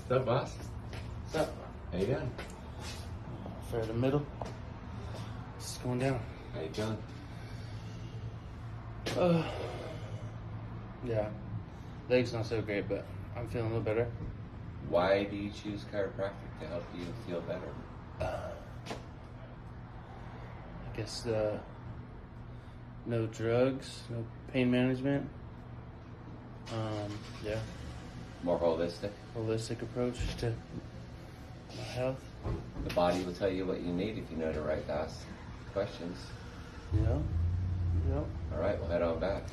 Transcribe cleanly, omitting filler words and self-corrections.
What's up, boss? What's up? How you doing? Fair to middle. It's going down. How you feeling? Yeah. Leg's not so great, but I'm feeling a little better. Why do you choose chiropractic to help you feel better? I guess no drugs, no pain management. Yeah, More holistic? holistic approach to my health. The body will tell you what you need if you know the right to ask questions. Yeah. All right, we'll head on back.